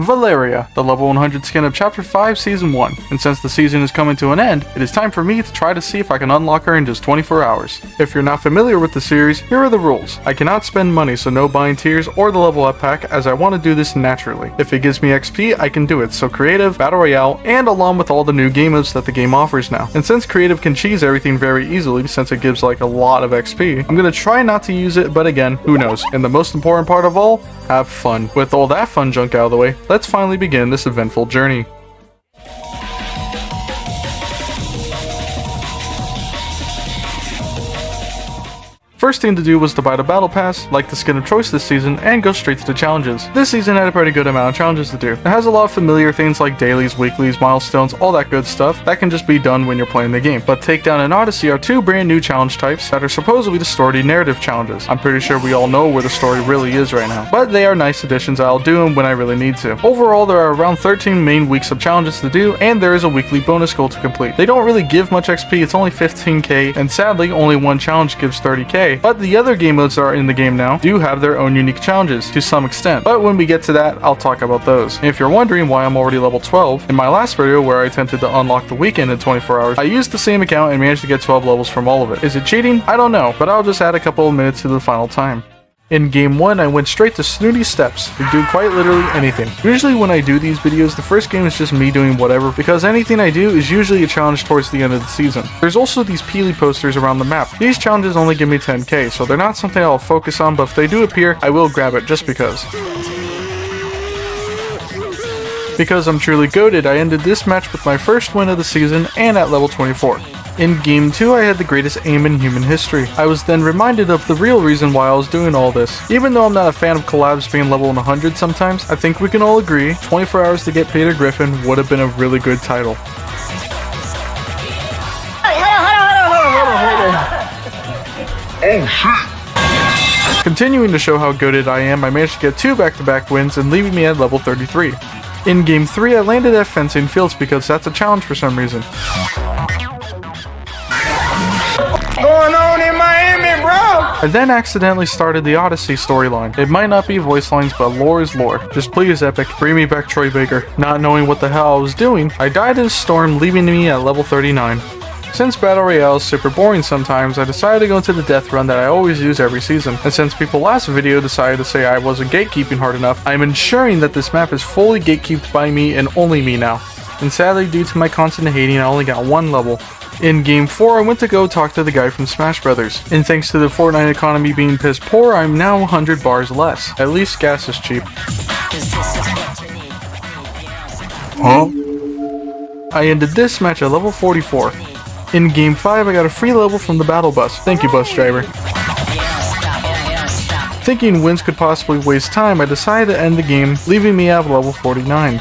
Valeria, the level 100 skin of Chapter 5 Season 1, and since the season is coming to an end, it is time for me to try to see if I can unlock her in just 24 hours. If you're not familiar with the series, here are the rules. I cannot spend money, so no buying tiers or the level up pack, as I want to do this naturally. If it gives me XP, I can do it, so creative, battle royale, and along with all the new game modes that the game offers now. And since creative can cheese everything very easily, since it gives like a lot of XP, I'm gonna try not to use it, but again, who knows. And the most important part of all, have fun. With all that fun junk out of the way, let's finally begin this eventful journey. First thing to do was to buy the battle pass, like the skin of choice this season, and go straight to the challenges. This season had a pretty good amount of challenges to do. It has a lot of familiar things like dailies, weeklies, milestones, all that good stuff that can just be done when you're playing the game. But Takedown and Odyssey are two brand new challenge types that are supposedly the story narrative challenges. I'm pretty sure we all know where the story really is right now, but they are nice additions. I'll do them when I really need to. Overall, there are around 13 main weeks of challenges to do, and there is a weekly bonus goal to complete. They don't really give much XP, it's only 15k, and sadly only one challenge gives 30k. But the other game modes that are in the game now do have their own unique challenges to some extent, but when we get to that, I'll talk about those. And if you're wondering why I'm already level 12, in my last video where I attempted to unlock the weekend in 24 hours, I used the same account and managed to get 12 levels from all of it. Is it cheating? I don't know, but I'll just add a couple of minutes to the final time. In game 1, I went straight to Snooty Steps to do quite literally anything. Usually when I do these videos, the first game is just me doing whatever, because anything I do is usually a challenge towards the end of the season. There's also these Peely posters around the map. These challenges only give me 10k, so they're not something I'll focus on, but if they do appear, I will grab it just because. Because I'm truly goated, I ended this match with my first win of the season and at level 24. In game 2, I had the greatest aim in human history. I was then reminded of the real reason why I was doing all this. Even though I'm not a fan of collabs being level 100 sometimes, I think we can all agree 24 hours to get Peter Griffin would have been a really good title. Oh shit! Continuing to show how goated I am, I managed to get 2 back-to-back wins and leaving me at level 33. In game 3, I landed at fencing fields because that's a challenge for some reason. Going on in Miami, bro? I then accidentally started the Odyssey storyline. It might not be voice lines, but lore is lore. Just please, Epic, bring me back Troy Baker. Not knowing what the hell I was doing, I died in a storm, leaving me at level 39. Since Battle Royale is super boring sometimes, I decided to go into the death run that I always use every season. And since people last video decided to say I wasn't gatekeeping hard enough, I'm ensuring that this map is fully gatekeeped by me and only me now. And sadly, due to my constant hating, I only got 1 level. In game 4, I went to go talk to the guy from Smash Brothers, and thanks to the Fortnite economy being piss poor, I'm now 100 bars less. At least gas is cheap. Huh? I ended this match at level 44. In game 5, I got a free level from the battle bus. Thank you, bus driver. Thinking wins could possibly waste time, I decided to end the game, leaving me at level 49.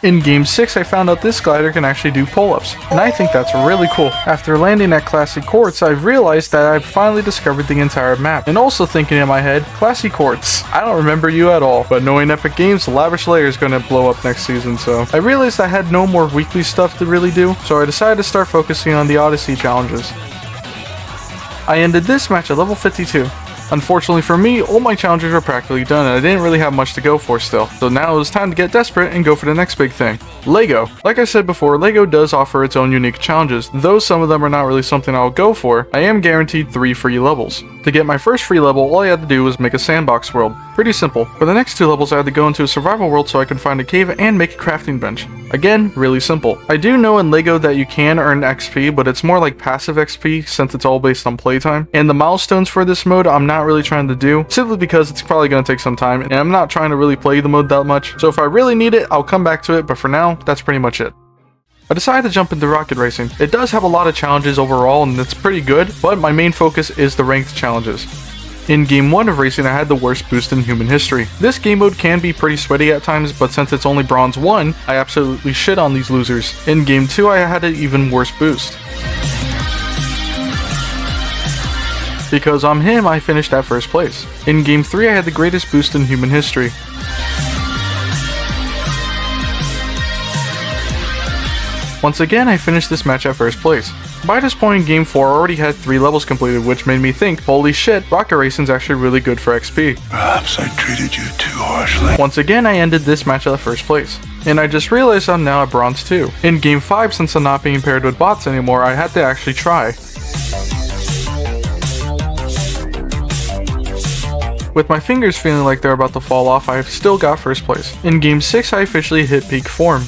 In game 6, I found out this glider can actually do pull-ups, and I think that's really cool. After landing at Classy Courts, I've realized that I've finally discovered the entire map, and also thinking in my head, Classy Courts, I don't remember you at all, but knowing Epic Games, Lavish Layer is going to blow up next season, so I realized I had no more weekly stuff to really do, so I decided to start focusing on the Odyssey challenges. I ended this match at level 52. Unfortunately for me, all my challenges are practically done and I didn't really have much to go for still, so now it was time to get desperate and go for the next big thing. LEGO. Like I said before, LEGO does offer its own unique challenges, though some of them are not really something I'll go for. I am guaranteed 3 free levels. To get my first free level, all I had to do was make a sandbox world. Pretty simple. For the next 2 levels, I had to go into a survival world so I could find a cave and make a crafting bench. Again, really simple. I do know in LEGO that you can earn XP, but it's more like passive XP since it's all based on playtime. And the milestones for this mode, I'm not really trying to do, simply because it's probably going to take some time, and I'm not trying to really play the mode that much. So if I really need it, I'll come back to it, but for now, that's pretty much it. I decided to jump into rocket racing. It does have a lot of challenges overall, and it's pretty good, but my main focus is the ranked challenges. In game 1 of racing, I had the worst boost in human history. This game mode can be pretty sweaty at times, but since it's only bronze 1, I absolutely shit on these losers. In game 2, I had an even worse boost. Because I'm him, I finished at first place. In game 3, I had the greatest boost in human history. Once again, I finished this match at first place. By this point in game 4, I already had 3 levels completed, which made me think, holy shit, rocket racing's actually really good for XP. Perhaps I treated you too harshly. Once again, I ended this match at the first place. And I just realized I'm now at bronze 2. In game 5, since I'm not being paired with bots anymore, I had to actually try. With my fingers feeling like they're about to fall off, I've still got first place. In game 6, I officially hit peak form.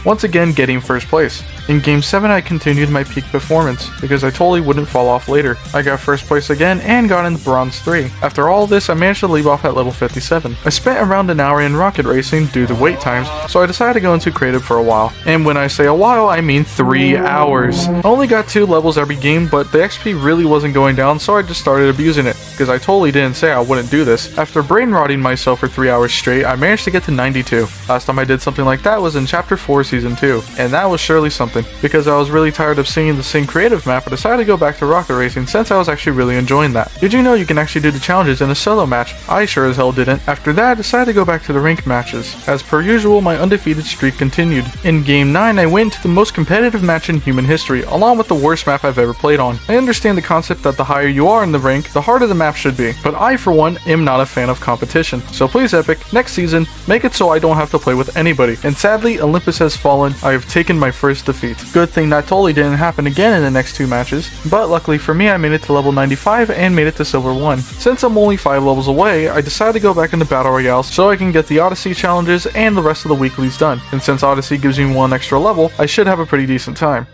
Once again getting first place. In game 7 I continued my peak performance, because I totally wouldn't fall off later. I got first place again and got into bronze 3. After all this, I managed to leave off at level 57. I spent around an hour in rocket racing due to wait times, so I decided to go into creative for a while. And when I say a while, I mean 3 hours. I only got 2 levels every game, but the XP really wasn't going down, so I just started abusing it, because I totally didn't say I wouldn't do this. After brain rotting myself for 3 hours straight, I managed to get to 92. Last time I did something like that was in chapter 4 season 2, and that was surely something. Because I was really tired of seeing the same creative map, I decided to go back to rocket racing since I was actually really enjoying that. Did you know you can actually do the challenges in a solo match? I sure as hell didn't. After that, I decided to go back to the ranked matches. As per usual, my undefeated streak continued. In game 9, I went to the most competitive match in human history, along with the worst map I've ever played on. I understand the concept that the higher you are in the rank, the harder the map should be, but I for one am not a fan of competition. So please Epic, next season, make it so I don't have to play with anybody. And sadly, Olympus has fallen. I have taken my first defeat. Good thing that totally didn't happen again in the next 2 matches, but luckily for me I made it to level 95 and made it to silver 1. Since I'm only 5 levels away, I decided to go back into Battle Royale so I can get the Odyssey challenges and the rest of the weeklies done, and since Odyssey gives me 1 extra level, I should have a pretty decent time.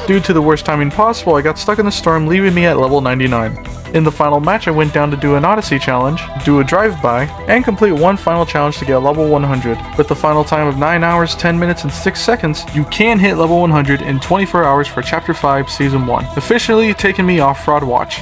Due to the worst timing possible, I got stuck in the storm, leaving me at level 99. In the final match, I went down to do an Odyssey challenge, do a drive-by, and complete 1 final challenge to get level 100. With the final time of 9 hours, 10 minutes, and 6 seconds, you can hit level 100 in 24 hours for Chapter 5, Season 1, officially taking me off Fraud Watch.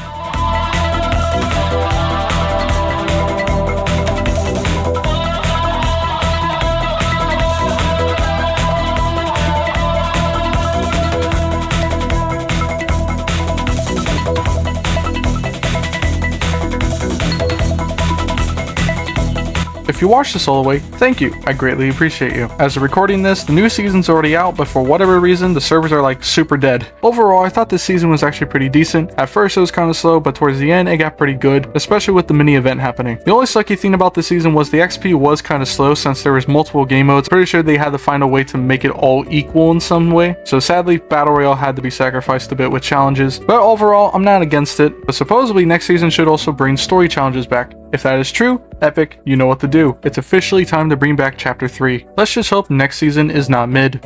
If you watched this all the way, thank you, I greatly appreciate you. As of recording this, the new season's already out, but for whatever reason, the servers are like super dead. Overall, I thought this season was actually pretty decent. At first it was kind of slow, but towards the end it got pretty good, especially with the mini event happening. The only sucky thing about this season was the XP was kind of slow since there was multiple game modes. Pretty sure they had to find a way to make it all equal in some way. So sadly, Battle Royale had to be sacrificed a bit with challenges, but overall, I'm not against it. But supposedly next season should also bring story challenges back. If that is true, Epic, you know what to do. It's officially time to bring back Chapter 3. Let's just hope next season is not mid.